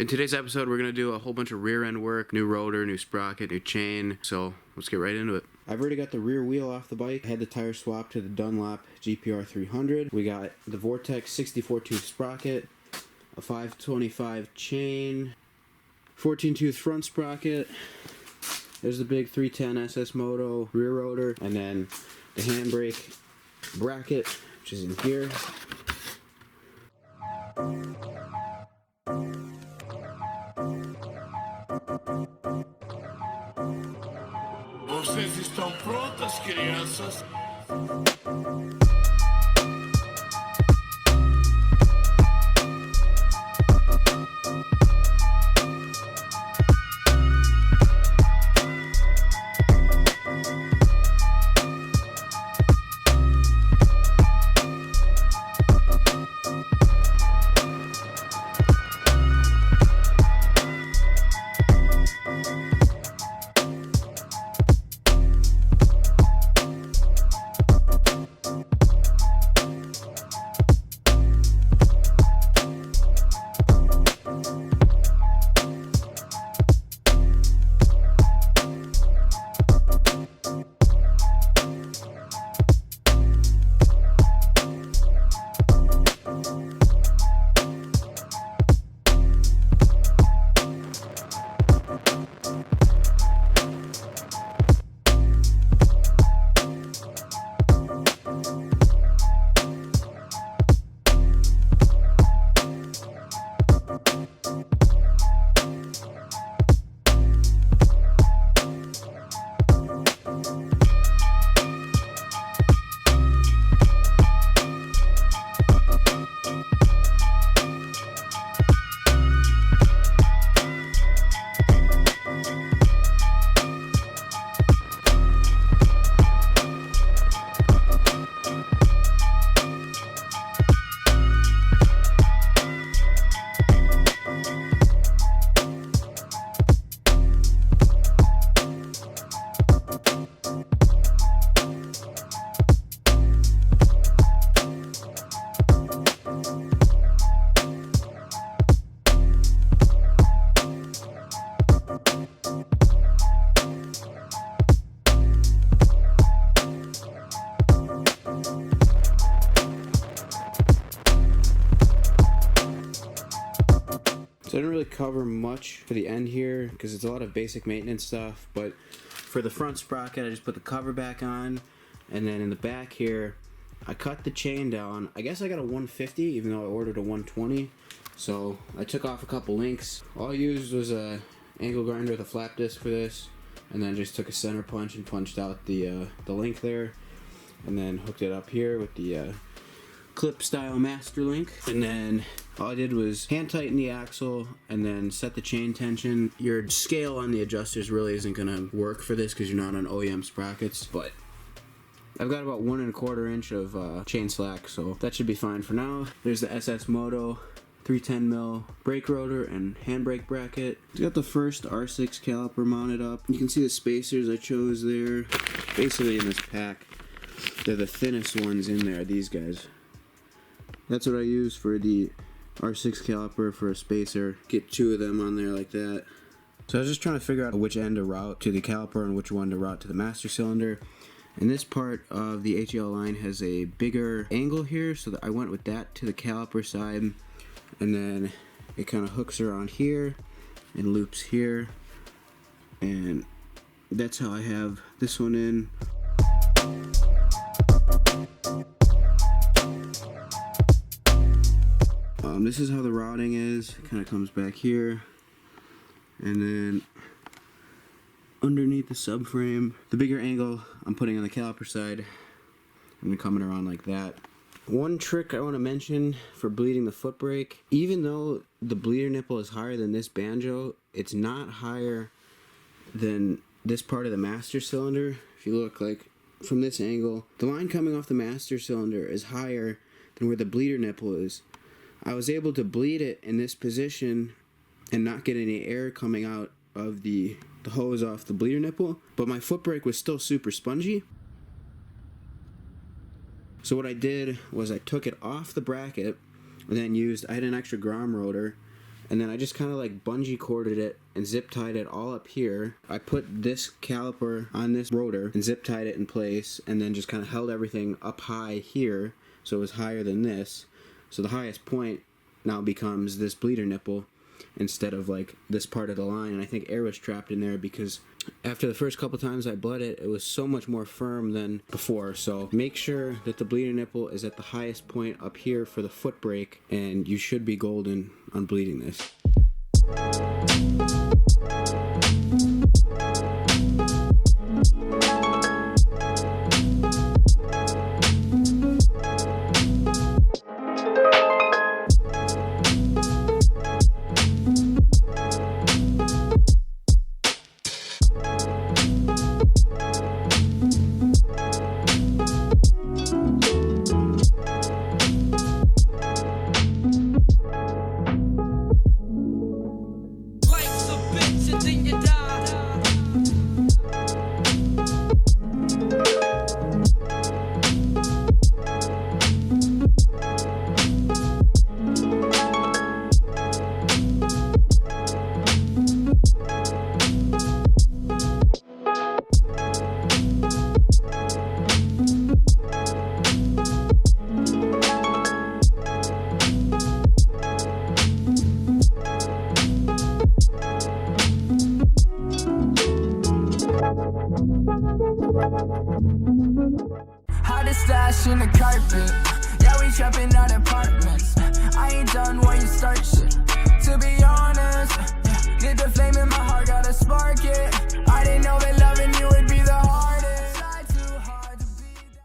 In today's episode, we're going to do a whole bunch of rear end work, new rotor, new sprocket, new chain, so let's get right into it. I've already got the rear wheel off the bike. I had the tire swapped to the Dunlop GPR 300. We got the Vortex 64 tooth sprocket, a 525 chain, 14 tooth front sprocket. There's the big 310 SS-MOTO rear rotor, and then the handbrake bracket, which is in here. Vocês estão prontas, crianças? So I didn't really cover much for the end here because it's a lot of basic maintenance stuff, but for the front sprocket I just put the cover back on, and then in the back here I cut the chain down. I guess I got a 150 even though I ordered a 120, so I took off a couple links. All I used was a angle grinder with a flap disc for this, and then just took a center punch and punched out the link there, and then hooked it up here with the clip style master link, and then all I did was hand tighten the axle and then set the chain tension. Your scale on the adjusters really isn't gonna work for this because you're not on OEM sprockets, but I've got about 1 1/4 inch of chain slack, so that should be fine for now. There's the SS-MOTO 310mm brake rotor and handbrake bracket. It's got the first R6 caliper mounted up. You can see the spacers I chose there. Basically in this pack, they're the thinnest ones in there, these guys. That's what I use for the R6 caliper for a spacer. Get 2 of them on there like that. So I was just trying to figure out which end to route to the caliper and which one to route to the master cylinder. And this part of the HEL line has a bigger angle here, so that I went with that to the caliper side, and then it kind of hooks around here and loops here, and that's how I have this one in. This is how the routing is. It kind of comes back here, and then underneath the subframe, the bigger angle I'm putting on the caliper side, and then coming around like that. One trick I want to mention for bleeding the foot brake, even though the bleeder nipple is higher than this banjo, it's not higher than this part of the master cylinder. If you look like from this angle, the line coming off the master cylinder is higher than where the bleeder nipple is. I was able to bleed it in this position and not get any air coming out of the hose off the bleeder nipple, but my foot brake was still super spongy. So what I did was I took it off the bracket and then I had an extra Grom rotor, And then I just kind of like bungee corded it and zip tied it all up here. I put this caliper on this rotor and zip tied it in place, and then just kind of held everything up high here so it was higher than this. So the highest point now becomes this bleeder nipple instead of like this part of the line. And I think air was trapped in there because after the first couple times I bled it, it was so much more firm than before. So make sure that the bleeder nipple is at the highest point up here for the foot brake, and you should be golden on bleeding this. Hottest stash in the carpet. Yeah, we trapping out apartments. I ain't done when you start shit. To be honest, lit the flame in my heart, gotta spark it.